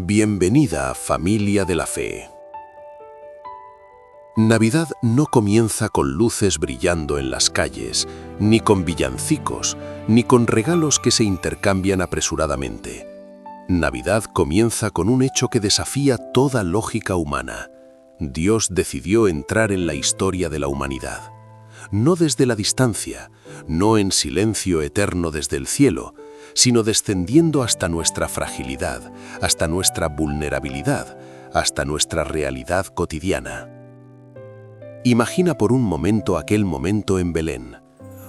Bienvenida, familia de la fe. Navidad no comienza con luces brillando en las calles, ni con villancicos, ni con regalos que se intercambian apresuradamente. Navidad comienza con un hecho que desafía toda lógica humana. Dios decidió entrar en la historia de la humanidad. No desde la distancia, no en silencio eterno desde el cielo, sino descendiendo hasta nuestra fragilidad, hasta nuestra vulnerabilidad, hasta nuestra realidad cotidiana. Imagina por un momento aquel momento en Belén,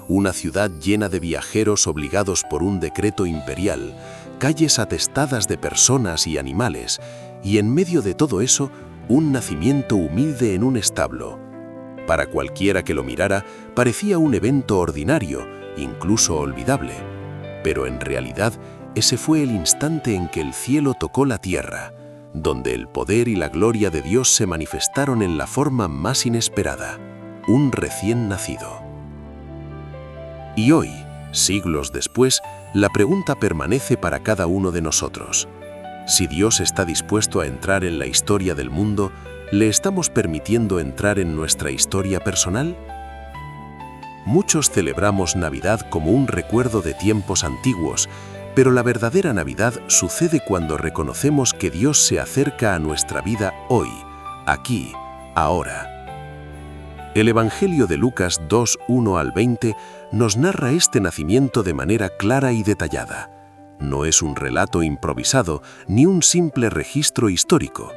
una ciudad llena de viajeros obligados por un decreto imperial, calles atestadas de personas y animales, y en medio de todo eso, un nacimiento humilde en un establo. Para cualquiera que lo mirara, parecía un evento ordinario, incluso olvidable. Pero en realidad, ese fue el instante en que el cielo tocó la tierra, donde el poder y la gloria de Dios se manifestaron en la forma más inesperada, un recién nacido. Y hoy, siglos después, la pregunta permanece para cada uno de nosotros. Si Dios está dispuesto a entrar en la historia del mundo, ¿le estamos permitiendo entrar en nuestra historia personal? Muchos celebramos Navidad como un recuerdo de tiempos antiguos, pero la verdadera Navidad sucede cuando reconocemos que Dios se acerca a nuestra vida hoy, aquí, ahora. El Evangelio de Lucas 2, 1 al 20 nos narra este nacimiento de manera clara y detallada. No es un relato improvisado ni un simple registro histórico.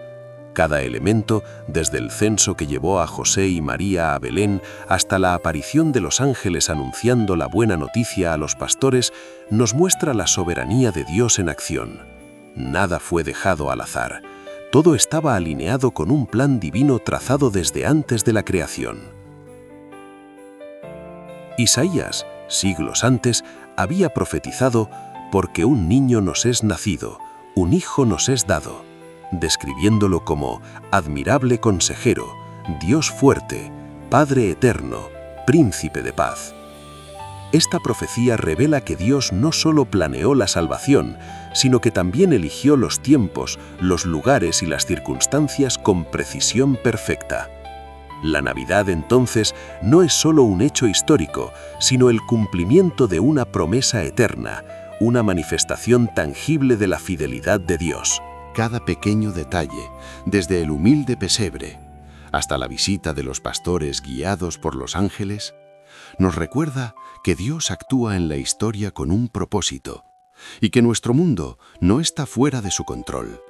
Cada elemento, desde el censo que llevó a José y María a Belén hasta la aparición de los ángeles anunciando la buena noticia a los pastores, nos muestra la soberanía de Dios en acción. Nada fue dejado al azar. Todo estaba alineado con un plan divino trazado desde antes de la creación. Isaías, siglos antes, había profetizado: «Porque un niño nos es nacido, un hijo nos es dado», describiéndolo como admirable consejero, Dios fuerte, Padre eterno, príncipe de paz. Esta profecía revela que Dios no solo planeó la salvación, sino que también eligió los tiempos, los lugares y las circunstancias con precisión perfecta. La Navidad, entonces, no es solo un hecho histórico, sino el cumplimiento de una promesa eterna, una manifestación tangible de la fidelidad de Dios. Cada pequeño detalle, desde el humilde pesebre hasta la visita de los pastores guiados por los ángeles, nos recuerda que Dios actúa en la historia con un propósito y que nuestro mundo no está fuera de su control.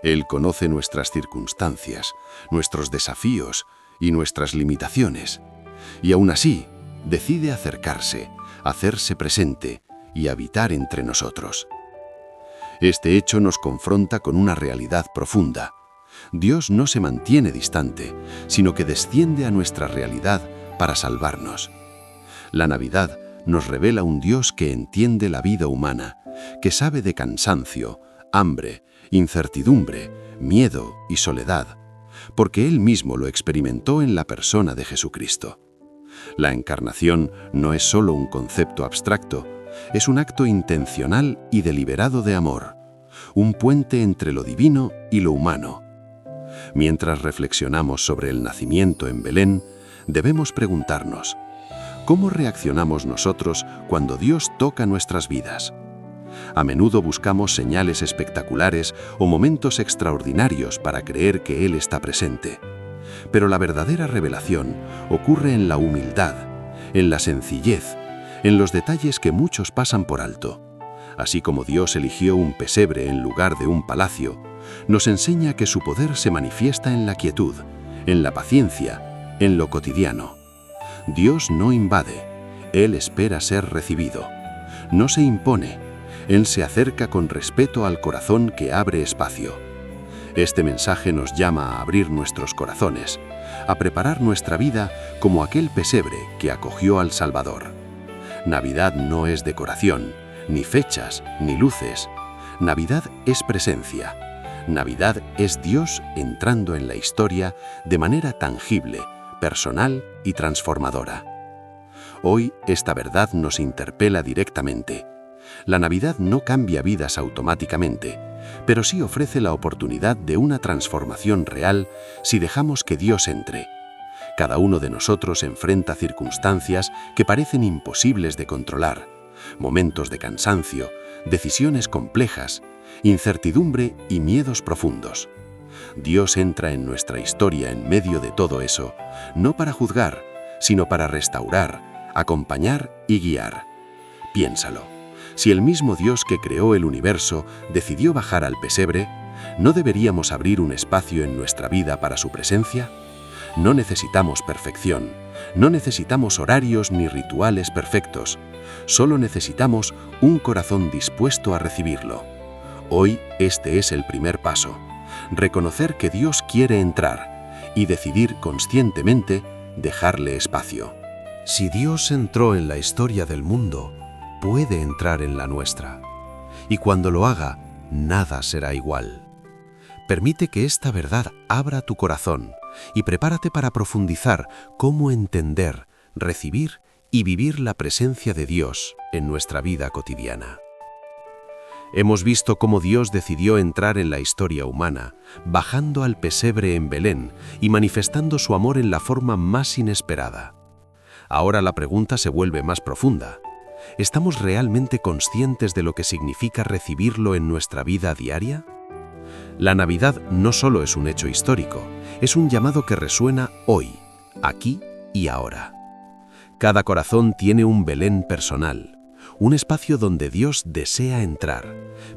Él conoce nuestras circunstancias, nuestros desafíos y nuestras limitaciones, y aún así decide acercarse, hacerse presente y habitar entre nosotros. Este hecho nos confronta con una realidad profunda. Dios no se mantiene distante, sino que desciende a nuestra realidad para salvarnos. La Navidad nos revela un Dios que entiende la vida humana, que sabe de cansancio, hambre, incertidumbre, miedo y soledad, porque Él mismo lo experimentó en la persona de Jesucristo. La encarnación no es solo un concepto abstracto, es un acto intencional y deliberado de amor, un puente entre lo divino y lo humano. Mientras reflexionamos sobre el nacimiento en Belén, debemos preguntarnos: ¿cómo reaccionamos nosotros cuando Dios toca nuestras vidas? A menudo buscamos señales espectaculares o momentos extraordinarios para creer que Él está presente. Pero la verdadera revelación ocurre en la humildad, en la sencillez, en los detalles que muchos pasan por alto. Así como Dios eligió un pesebre en lugar de un palacio, nos enseña que su poder se manifiesta en la quietud, en la paciencia, en lo cotidiano. Dios no invade, Él espera ser recibido. No se impone, Él se acerca con respeto al corazón que abre espacio. Este mensaje nos llama a abrir nuestros corazones, a preparar nuestra vida como aquel pesebre que acogió al Salvador. Navidad no es decoración, ni fechas, ni luces. Navidad es presencia. Navidad es Dios entrando en la historia de manera tangible, personal y transformadora. Hoy esta verdad nos interpela directamente. La Navidad no cambia vidas automáticamente, pero sí ofrece la oportunidad de una transformación real si dejamos que Dios entre. Cada uno de nosotros enfrenta circunstancias que parecen imposibles de controlar, momentos de cansancio, decisiones complejas, incertidumbre y miedos profundos. Dios entra en nuestra historia en medio de todo eso, no para juzgar, sino para restaurar, acompañar y guiar. Piénsalo. Si el mismo Dios que creó el universo decidió bajar al pesebre, ¿no deberíamos abrir un espacio en nuestra vida para su presencia? No necesitamos perfección, no necesitamos horarios ni rituales perfectos, solo necesitamos un corazón dispuesto a recibirlo. Hoy este es el primer paso, reconocer que Dios quiere entrar y decidir conscientemente dejarle espacio. Si Dios entró en la historia del mundo, puede entrar en la nuestra. Y cuando lo haga, nada será igual. Permite que esta verdad abra tu corazón y prepárate para profundizar cómo entender, recibir y vivir la presencia de Dios en nuestra vida cotidiana. Hemos visto cómo Dios decidió entrar en la historia humana, bajando al pesebre en Belén y manifestando su amor en la forma más inesperada. Ahora la pregunta se vuelve más profunda. ¿Estamos realmente conscientes de lo que significa recibirlo en nuestra vida diaria? La Navidad no solo es un hecho histórico, es un llamado que resuena hoy, aquí y ahora. Cada corazón tiene un Belén personal, un espacio donde Dios desea entrar,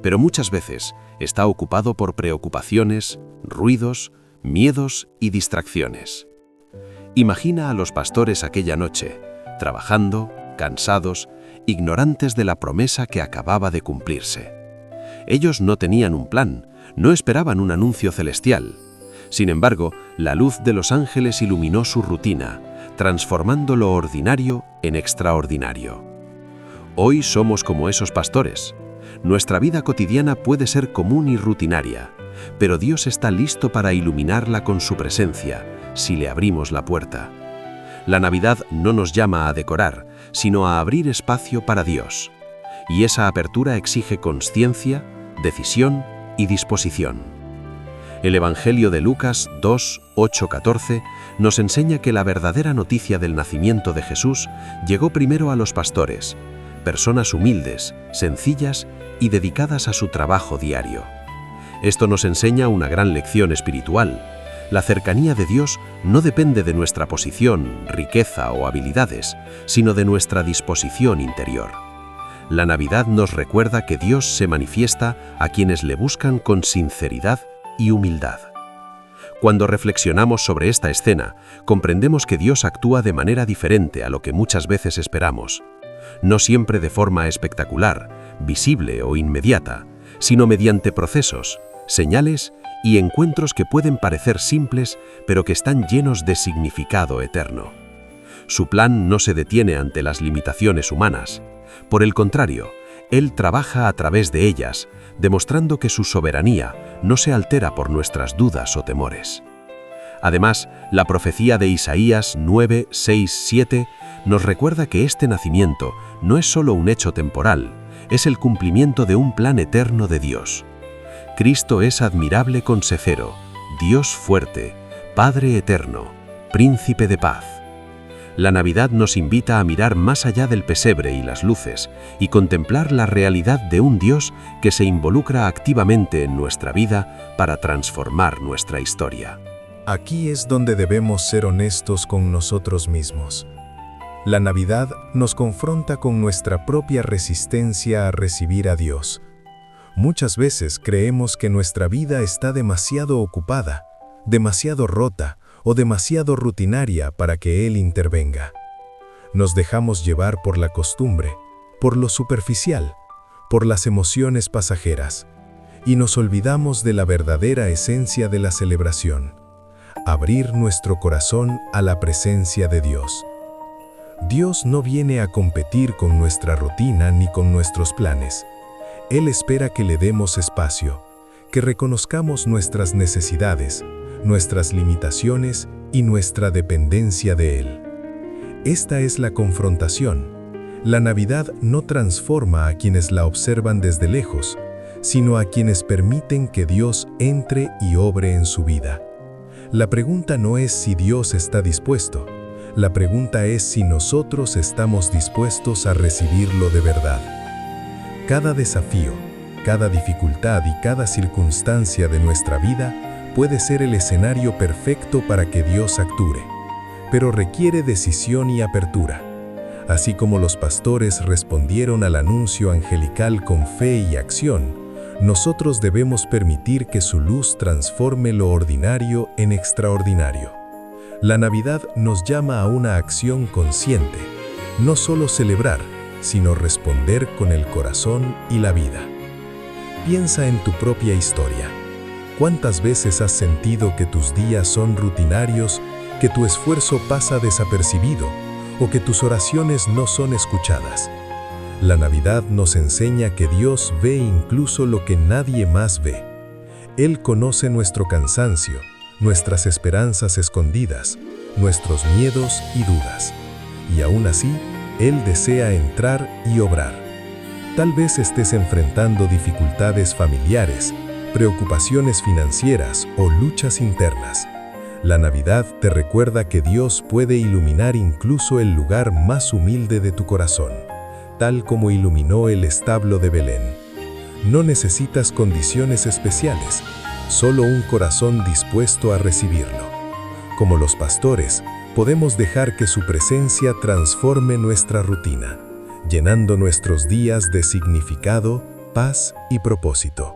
pero muchas veces está ocupado por preocupaciones, ruidos, miedos y distracciones. Imagina a los pastores aquella noche, trabajando, cansados, ignorantes de la promesa que acababa de cumplirse. Ellos no tenían un plan, no esperaban un anuncio celestial. Sin embargo, la luz de los ángeles iluminó su rutina, transformando lo ordinario en extraordinario. Hoy somos como esos pastores. Nuestra vida cotidiana puede ser común y rutinaria, pero Dios está listo para iluminarla con su presencia, si le abrimos la puerta. La Navidad no nos llama a decorar, sino a abrir espacio para Dios. Y esa apertura exige consciencia, decisión y disposición. El Evangelio de Lucas 2, 8-14 nos enseña que la verdadera noticia del nacimiento de Jesús llegó primero a los pastores, personas humildes, sencillas y dedicadas a su trabajo diario. Esto nos enseña una gran lección espiritual. La cercanía de Dios no depende de nuestra posición, riqueza o habilidades, sino de nuestra disposición interior. La Navidad nos recuerda que Dios se manifiesta a quienes le buscan con sinceridad y humildad. Cuando reflexionamos sobre esta escena, comprendemos que Dios actúa de manera diferente a lo que muchas veces esperamos. No siempre de forma espectacular, visible o inmediata, sino mediante procesos, señales y encuentros que pueden parecer simples, pero que están llenos de significado eterno. Su plan no se detiene ante las limitaciones humanas. Por el contrario, Él trabaja a través de ellas, demostrando que su soberanía no se altera por nuestras dudas o temores. Además, la profecía de Isaías 9, 6, 7 nos recuerda que este nacimiento no es solo un hecho temporal, es el cumplimiento de un plan eterno de Dios. Cristo es admirable consejero, Dios fuerte, Padre eterno, Príncipe de paz. La Navidad nos invita a mirar más allá del pesebre y las luces y contemplar la realidad de un Dios que se involucra activamente en nuestra vida para transformar nuestra historia. Aquí es donde debemos ser honestos con nosotros mismos. La Navidad nos confronta con nuestra propia resistencia a recibir a Dios. Muchas veces creemos que nuestra vida está demasiado ocupada, demasiado rota o demasiado rutinaria para que Él intervenga. Nos dejamos llevar por la costumbre, por lo superficial, por las emociones pasajeras, y nos olvidamos de la verdadera esencia de la celebración: abrir nuestro corazón a la presencia de Dios. Dios no viene a competir con nuestra rutina ni con nuestros planes. Él espera que le demos espacio, que reconozcamos nuestras necesidades, nuestras limitaciones y nuestra dependencia de Él. Esta es la confrontación, La Navidad no transforma a quienes la observan desde lejos, sino a quienes permiten que Dios entre y obre en su vida. La pregunta no es si Dios está dispuesto, la pregunta es si nosotros estamos dispuestos a recibirlo de verdad. Cada desafío, cada dificultad y cada circunstancia de nuestra vida puede ser el escenario perfecto para que Dios actúe, pero requiere decisión y apertura. Así como los pastores respondieron al anuncio angelical con fe y acción, nosotros debemos permitir que su luz transforme lo ordinario en extraordinario. La Navidad nos llama a una acción consciente, no solo celebrar, sino responder con el corazón y la vida. Piensa en tu propia historia. ¿Cuántas veces has sentido que tus días son rutinarios, que tu esfuerzo pasa desapercibido o que tus oraciones no son escuchadas? La Navidad nos enseña que Dios ve incluso lo que nadie más ve. Él conoce nuestro cansancio, nuestras esperanzas escondidas, nuestros miedos y dudas. Y aún así, Él desea entrar y obrar. Tal vez estés enfrentando dificultades familiares, preocupaciones financieras o luchas internas. La Navidad te recuerda que Dios puede iluminar incluso el lugar más humilde de tu corazón, tal como iluminó el establo de Belén. No necesitas condiciones especiales, solo un corazón dispuesto a recibirlo. Como los pastores, podemos dejar que su presencia transforme nuestra rutina, llenando nuestros días de significado, paz y propósito.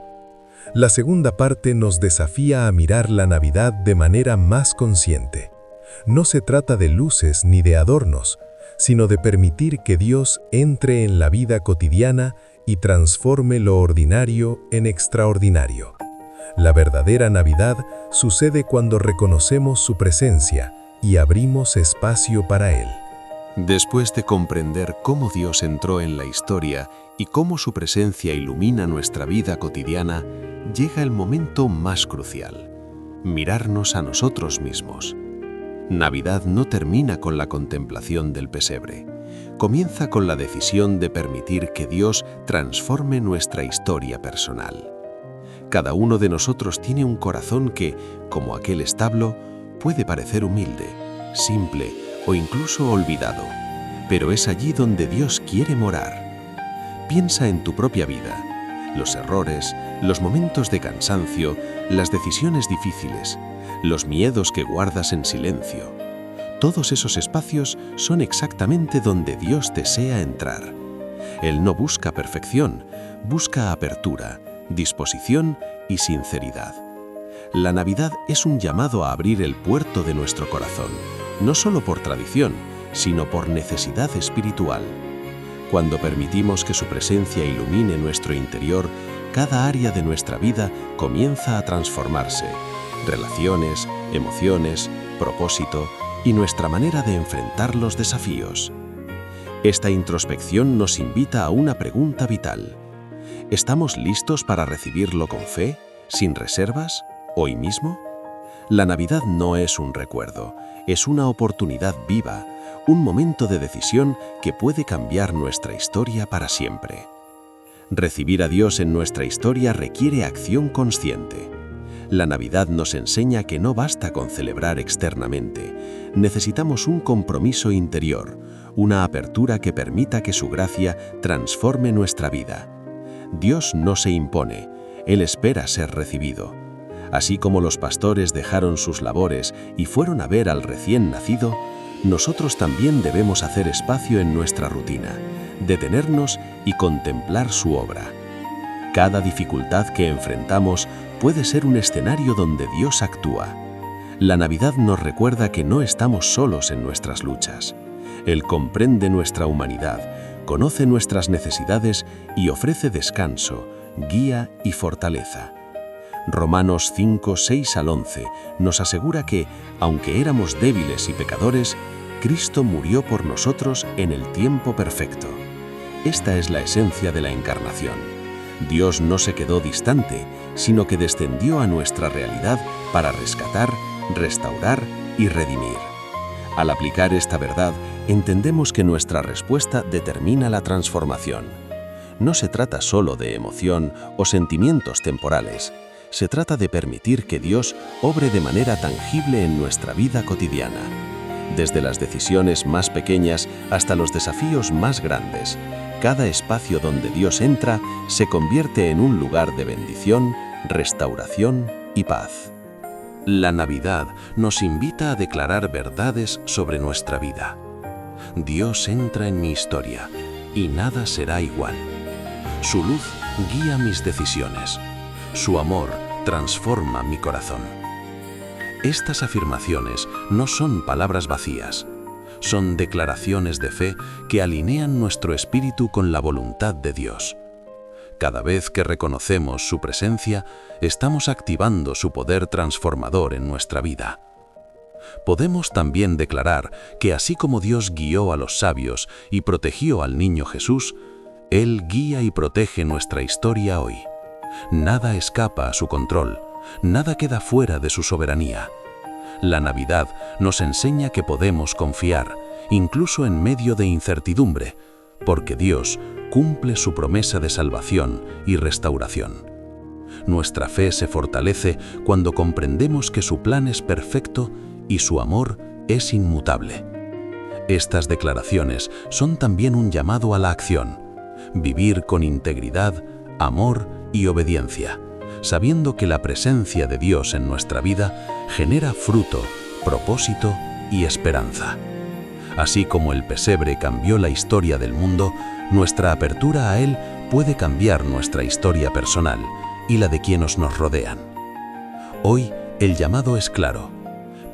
La segunda parte nos desafía a mirar la Navidad de manera más consciente. No se trata de luces ni de adornos, sino de permitir que Dios entre en la vida cotidiana y transforme lo ordinario en extraordinario. La verdadera Navidad sucede cuando reconocemos su presencia y abrimos espacio para Él. Después de comprender cómo Dios entró en la historia y cómo su presencia ilumina nuestra vida cotidiana, llega el momento más crucial: mirarnos a nosotros mismos. Navidad no termina con la contemplación del pesebre. Comienza con la decisión de permitir que Dios transforme nuestra historia personal. Cada uno de nosotros tiene un corazón que, como aquel establo, puede parecer humilde, simple o incluso olvidado, pero es allí donde Dios quiere morar. Piensa en tu propia vida, los errores, los momentos de cansancio, las decisiones difíciles, los miedos que guardas en silencio. Todos esos espacios son exactamente donde Dios desea entrar. Él no busca perfección, busca apertura, disposición y sinceridad. La Navidad es un llamado a abrir el puerto de nuestro corazón, no solo por tradición, sino por necesidad espiritual. Cuando permitimos que su presencia ilumine nuestro interior, cada área de nuestra vida comienza a transformarse. Relaciones, emociones, propósito y nuestra manera de enfrentar los desafíos. Esta introspección nos invita a una pregunta vital. ¿Estamos listos para recibirlo con fe, sin reservas, hoy mismo? La Navidad no es un recuerdo, es una oportunidad viva, un momento de decisión que puede cambiar nuestra historia para siempre. Recibir a Dios en nuestra historia requiere acción consciente. La Navidad nos enseña que no basta con celebrar externamente. Necesitamos un compromiso interior, una apertura que permita que su gracia transforme nuestra vida. Dios no se impone, Él espera ser recibido. Así como los pastores dejaron sus labores y fueron a ver al recién nacido, nosotros también debemos hacer espacio en nuestra rutina, detenernos y contemplar su obra. Cada dificultad que enfrentamos puede ser un escenario donde Dios actúa. La Navidad nos recuerda que no estamos solos en nuestras luchas. Él comprende nuestra humanidad, conoce nuestras necesidades y ofrece descanso, guía y fortaleza. Romanos 5, 6 al 11 nos asegura que, aunque éramos débiles y pecadores, Cristo murió por nosotros en el tiempo perfecto. Esta es la esencia de la encarnación. Dios no se quedó distante, sino que descendió a nuestra realidad para rescatar, restaurar y redimir. Al aplicar esta verdad, entendemos que nuestra respuesta determina la transformación. No se trata solo de emoción o sentimientos temporales. Se trata de permitir que Dios obre de manera tangible en nuestra vida cotidiana. Desde las decisiones más pequeñas hasta los desafíos más grandes, cada espacio donde Dios entra se convierte en un lugar de bendición, restauración y paz. La Navidad nos invita a declarar verdades sobre nuestra vida. Dios entra en mi historia y nada será igual. Su luz guía mis decisiones. Su amor transforma mi corazón. Estas afirmaciones no son palabras vacías, son declaraciones de fe que alinean nuestro espíritu con la voluntad de Dios. Cada vez que reconocemos su presencia, estamos activando su poder transformador en nuestra vida. Podemos también declarar que así como Dios guió a los sabios y protegió al niño Jesús, Él guía y protege nuestra historia hoy. Nada escapa a su control, nada queda fuera de su soberanía. La Navidad nos enseña que podemos confiar, incluso en medio de incertidumbre, porque Dios cumple su promesa de salvación y restauración. Nuestra fe se fortalece cuando comprendemos que su plan es perfecto y su amor es inmutable. Estas declaraciones son también un llamado a la acción, vivir con integridad, amor y obediencia, sabiendo que la presencia de Dios en nuestra vida genera fruto, propósito y esperanza. Así como el pesebre cambió la historia del mundo, nuestra apertura a Él puede cambiar nuestra historia personal y la de quienes nos rodean. Hoy el llamado es claro.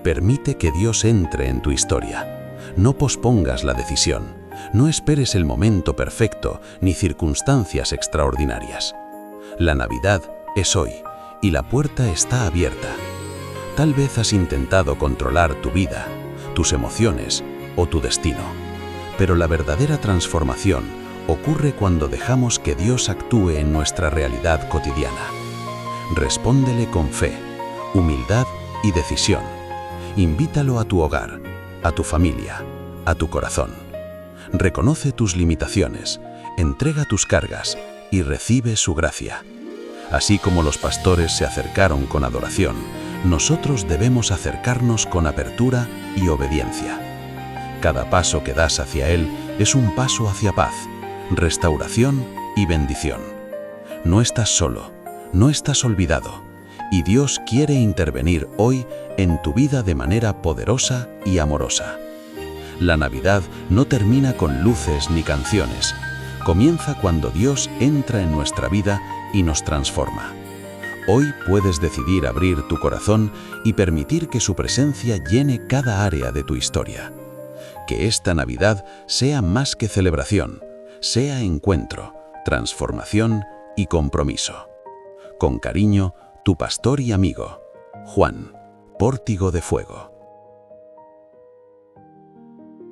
Permite que Dios entre en tu historia. No pospongas la decisión. No esperes el momento perfecto ni circunstancias extraordinarias. La Navidad es hoy y la puerta está abierta. Tal vez has intentado controlar tu vida, tus emociones o tu destino, pero la verdadera transformación ocurre cuando dejamos que Dios actúe en nuestra realidad cotidiana. Respóndele con fe, humildad y decisión. Invítalo a tu hogar, a tu familia, a tu corazón. Reconoce tus limitaciones, entrega tus cargas y recibe su gracia. Así como los pastores se acercaron con adoración, nosotros debemos acercarnos con apertura y obediencia. Cada paso que das hacia Él es un paso hacia paz, restauración y bendición. No estás solo, no estás olvidado, y Dios quiere intervenir hoy en tu vida de manera poderosa y amorosa. La Navidad no termina con luces ni canciones. Comienza cuando Dios entra en nuestra vida y nos transforma. Hoy puedes decidir abrir tu corazón y permitir que su presencia llene cada área de tu historia. Que esta Navidad sea más que celebración, sea encuentro, transformación y compromiso. Con cariño, tu pastor y amigo, Juan, Pórtigo de Fuego.